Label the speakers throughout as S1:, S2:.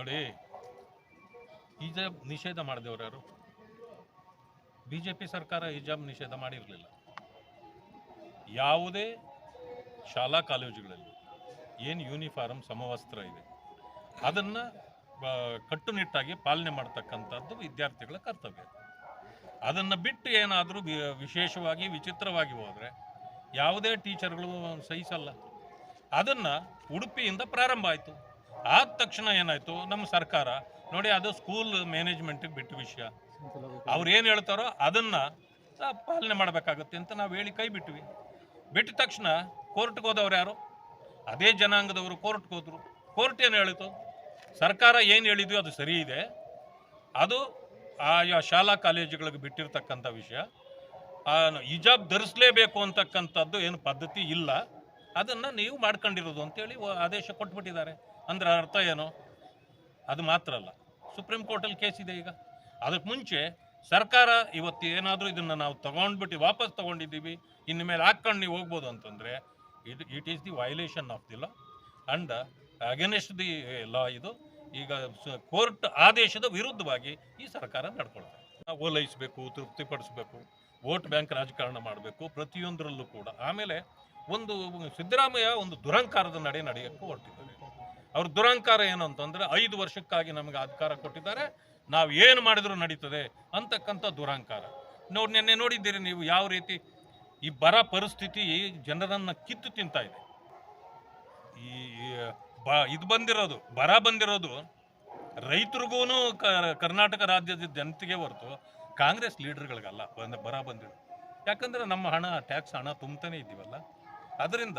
S1: ನೋಡಿ, ಹಿಜಾಬ್ ನಿಷೇಧ ಮಾಡಿದವರು ಯಾರು? ಬಿಜೆಪಿ ಸರ್ಕಾರ ಹಿಜಾಬ್ ನಿಷೇಧ ಮಾಡಿರಲಿಲ್ಲ. ಯಾವುದೇ ಶಾಲಾ ಕಾಲೇಜುಗಳಲ್ಲಿ ಏನು ಯೂನಿಫಾರ್ಮ್ ಸಮವಸ್ತ್ರ ಇದೆ ಅದನ್ನು ಕಟ್ಟುನಿಟ್ಟಾಗಿ ಪಾಲನೆ ಮಾಡ್ತಕ್ಕಂಥದ್ದು ವಿದ್ಯಾರ್ಥಿಗಳ ಕರ್ತವ್ಯ. ಅದನ್ನು ಬಿಟ್ಟು ಏನಾದರೂ ವಿಶೇಷವಾಗಿ ವಿಚಿತ್ರವಾಗಿ ಹೋದರೆ ಯಾವುದೇ ಟೀಚರ್ಗಳು ಸಹಿಸಲ್ಲ. ಅದನ್ನು ಉಡುಪಿಯಿಂದ ಪ್ರಾರಂಭ ಆಯಿತು. ಆದ ತಕ್ಷಣ ಏನಾಯಿತು, ನಮ್ಮ ಸರ್ಕಾರ ನೋಡಿ, ಅದು ಸ್ಕೂಲ್ ಮ್ಯಾನೇಜ್ಮೆಂಟಿಗೆ ಬಿಟ್ಟು ವಿಷಯ. ಅವ್ರು ಏನು ಹೇಳ್ತಾರೋ ಅದನ್ನು ಪಾಲನೆ ಮಾಡಬೇಕಾಗುತ್ತೆ ಅಂತ ನಾವು ಹೇಳಿ ಕೈ ಬಿಟ್ವಿ. ಬಿಟ್ಟ ತಕ್ಷಣ ಕೋರ್ಟ್ಗೆ ಹೋದವ್ರು ಯಾರು? ಅದೇ ಜನಾಂಗದವರು ಕೋರ್ಟ್ಗೆ ಹೋದರು. ಕೋರ್ಟ್ ಏನು ಹೇಳಿತು? ಸರ್ಕಾರ ಏನು ಹೇಳಿದ್ವಿ ಅದು ಸರಿ ಇದೆ, ಅದು ಆಯಾ ಶಾಲಾ ಕಾಲೇಜುಗಳಿಗೆ ಬಿಟ್ಟಿರ್ತಕ್ಕಂಥ ವಿಷಯ. ಹಿಜಾಬ್ ಧರಿಸಲೇಬೇಕು ಅಂತಕ್ಕಂಥದ್ದು ಏನು ಪದ್ಧತಿ ಇಲ್ಲ, ಅದನ್ನು ನೀವು ಮಾಡ್ಕೊಂಡಿರೋದು ಅಂತೇಳಿ ಆದೇಶ ಕೊಟ್ಬಿಟ್ಟಿದ್ದಾರೆ. ಅಂದ್ರೆ ಅರ್ಥ ಏನು? ಅದು ಮಾತ್ರ ಅಲ್ಲ, ಸುಪ್ರೀಂ ಕೋರ್ಟಲ್ಲಿ ಕೇಸ್ ಇದೆ ಈಗ. ಅದಕ್ಕೆ ಮುಂಚೆ ಸರ್ಕಾರ ಇವತ್ತು ಏನಾದರೂ ಇದನ್ನು ನಾವು ತೊಗೊಂಡ್ಬಿಟ್ಟು ವಾಪಸ್ ತೊಗೊಂಡಿದ್ದೀವಿ, ಇನ್ನು ಮೇಲೆ ಹಾಕ್ಕೊಂಡು ನೀವು ಹೋಗ್ಬೋದು ಅಂತಂದರೆ it is the violation of the law and against the law. ಇದು ಈಗ ಕೋರ್ಟ್ ಆದೇಶದ ವಿರುದ್ಧವಾಗಿ ಈ ಸರ್ಕಾರ ನಡ್ಕೊಳ್ತಾರೆ. ಓಲೈಸಬೇಕು, ತೃಪ್ತಿಪಡಿಸಬೇಕು, ವೋಟ್ ಬ್ಯಾಂಕ್ ರಾಜಕಾರಣ ಮಾಡಬೇಕು ಪ್ರತಿಯೊಂದರಲ್ಲೂ ಕೂಡ. ಆಮೇಲೆ ಒಂದು ಸಿದ್ದರಾಮಯ್ಯ ಒಂದು ದುರಂಕಾರದ ನಡೆಯೋಕ್ಕೆ ಹೊರಟಿದ್ದಾರೆ. ಅವ್ರ ದುರಂಕಾರ ಏನು ಅಂತಂದರೆ 5 ವರ್ಷಕ್ಕಾಗಿ ನಮಗೆ ಅಧಿಕಾರ ಕೊಟ್ಟಿದ್ದಾರೆ, ನಾವು ಏನು ಮಾಡಿದ್ರು ನಡೀತದೆ ಅಂತಕ್ಕಂಥ ದುರಂಕಾರ. ನಿನ್ನೆ ನೋಡಿದ್ದೀರಿ ನೀವು ಯಾವ ರೀತಿ ಈ ಬರ ಪರಿಸ್ಥಿತಿ ಜನರನ್ನು ಕಿತ್ತು ತಿಂತಾ ಇದೆ. ಇದು ಬಂದಿರೋದು, ಬರ ಬಂದಿರೋದು ರೈತರಿಗೂ ಕರ್ನಾಟಕ ರಾಜ್ಯದ ಜನತೆಗೆ ಹೊರತು ಕಾಂಗ್ರೆಸ್ ಲೀಡರ್ಗಳಿಗಲ್ಲ ಬರ ಬಂದಿರೋದು. ಯಾಕಂದರೆ ನಮ್ಮ ಹಣ, ಟ್ಯಾಕ್ಸ್ ಹಣ ತುಂಬ್ತಾನೆ ಇದ್ದೀವಲ್ಲ, ಅದರಿಂದ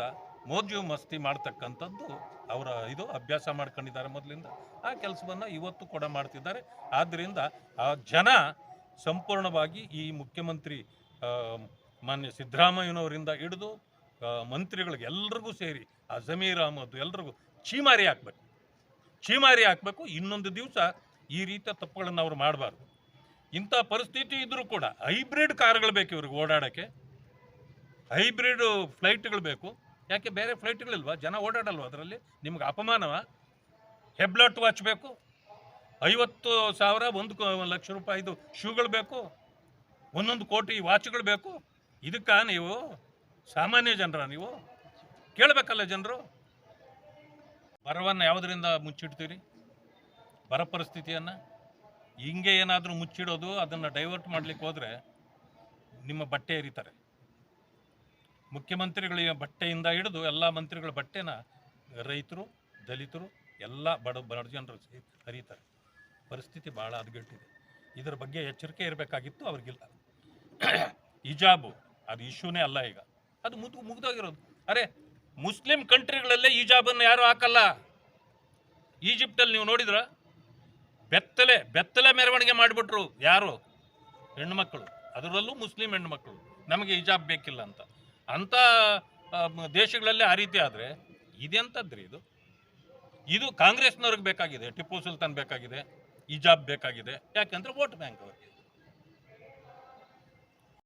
S1: ಮೋಜು ಮಸ್ತಿ ಮಾಡ್ತಕ್ಕಂಥದ್ದು ಅವರ ಇದು ಅಭ್ಯಾಸ ಮಾಡ್ಕೊಂಡಿದ್ದಾರೆ ಮೊದಲಿಂದ. ಆ ಕೆಲಸವನ್ನು ಇವತ್ತು ಕೂಡ ಮಾಡ್ತಿದ್ದಾರೆ. ಆದ್ದರಿಂದ ಆ ಜನ ಸಂಪೂರ್ಣವಾಗಿ ಈ ಮುಖ್ಯಮಂತ್ರಿ ಮಾನ್ಯ ಸಿದ್ದರಾಮಯ್ಯನವರಿಂದ ಹಿಡಿದು ಮಂತ್ರಿಗಳಿಗೆ ಎಲ್ರಿಗೂ ಸೇರಿ ಆ ಜಮೀರ್ ಅಹಮದ್ ಎಲ್ರಿಗೂ ಚೀಮಾರಿ ಹಾಕಬೇಕು. ಇನ್ನೊಂದು ದಿವಸ ಈ ರೀತಿಯ ತಪ್ಪುಗಳನ್ನು ಅವ್ರು ಮಾಡಬಾರ್ದು. ಇಂಥ ಪರಿಸ್ಥಿತಿ ಇದ್ರೂ ಕೂಡ ಹೈಬ್ರಿಡ್ ಕಾರ್ಗಳು ಬೇಕು ಇವ್ರಿಗೆ ಓಡಾಡೋಕ್ಕೆ, ಹೈಬ್ರಿಡ್ ಫ್ಲೈಟ್ಗಳು ಬೇಕು. ಯಾಕೆ ಬೇರೆ ಫ್ಲೈಟ್ಗಳಿಲ್ವಾ? ಜನ ಓಡಾಡಲ್ವ ಅದರಲ್ಲಿ? ನಿಮ್ಗೆ ಅಪಮಾನವ? ಹೆಬ್ಲಟ್ ವಾಚ್ ಬೇಕು, 50,000 1 ಲಕ್ಷ ರೂಪಾಯಿದು ಶೂಗಳು ಬೇಕು, 1 ಕೋಟಿ ವಾಚ್ಗಳು ಬೇಕು. ಇದಕ್ಕೆ ನೀವು ಸಾಮಾನ್ಯ ಜನರ ನೀವು ಕೇಳಬೇಕಲ್ಲ ಜನರು? ಬರವನ್ನು ಯಾವುದರಿಂದ ಮುಚ್ಚಿಡ್ತೀರಿ? ಬರ ಪರಿಸ್ಥಿತಿಯನ್ನು ಹಿಂಗೆ ಏನಾದರೂ ಮುಚ್ಚಿಡೋದು, ಅದನ್ನು ಡೈವರ್ಟ್ ಮಾಡಲಿಕ್ಕೆ ಹೋದರೆ ನಿಮ್ಮ ಬಟ್ಟೆ ಎರಿತಾರೆ. ಮುಖ್ಯಮಂತ್ರಿಗಳಿಗೆ ಬಟ್ಟೆಯಿಂದ ಹಿಡಿದು ಎಲ್ಲ ಮಂತ್ರಿಗಳ ಬಟ್ಟೆನ ರೈತರು, ದಲಿತರು, ಎಲ್ಲ ಬಡ ಜನರು ಹರಿತಾರೆ. ಪರಿಸ್ಥಿತಿ ಭಾಳ ಹದಗೆಟ್ಟಿದೆ. ಇದರ ಬಗ್ಗೆ ಎಚ್ಚರಿಕೆ ಇರಬೇಕಾಗಿತ್ತು, ಅವ್ರಿಗಿಲ್ಲ. ಹಿಜಾಬು ಅದು ಇಶ್ಯೂನೇ ಅಲ್ಲ ಈಗ, ಅದು ಮುಗ್ದೋಗಿರೋದು. ಅರೆ, ಮುಸ್ಲಿಂ ಕಂಟ್ರಿಗಳಲ್ಲೇ ಹಿಜಾಬನ್ನು ಯಾರು ಹಾಕಲ್ಲ. ಈಜಿಪ್ಟಲ್ಲಿ ನೀವು ನೋಡಿದ್ರ ಬೆತ್ತಲೆ ಮೆರವಣಿಗೆ ಮಾಡಿಬಿಟ್ರು ಯಾರು? ಹೆಣ್ಣುಮಕ್ಕಳು, ಅದರಲ್ಲೂ ಮುಸ್ಲಿಂ ಹೆಣ್ಣುಮಕ್ಕಳು, ನಮಗೆ ಹಿಜಾಬ್ ಬೇಕಿಲ್ಲ ಅಂತ. ಅಂಥ ದೇಶಗಳಲ್ಲೇ ಆ ರೀತಿ ಆದರೆ ಇದೆಂಥದ್ರಿ ಇದು ಕಾಂಗ್ರೆಸ್ನವ್ರಿಗೆ ಬೇಕಾಗಿದೆ, ಟಿಪ್ಪು ಸುಲ್ತಾನ್ ಬೇಕಾಗಿದೆ, ಹಿಜಾಬ್ ಬೇಕಾಗಿದೆ. ಯಾಕೆಂದರೆ ವೋಟ್ ಬ್ಯಾಂಕ್ ಅವ್ರಿಗೆ.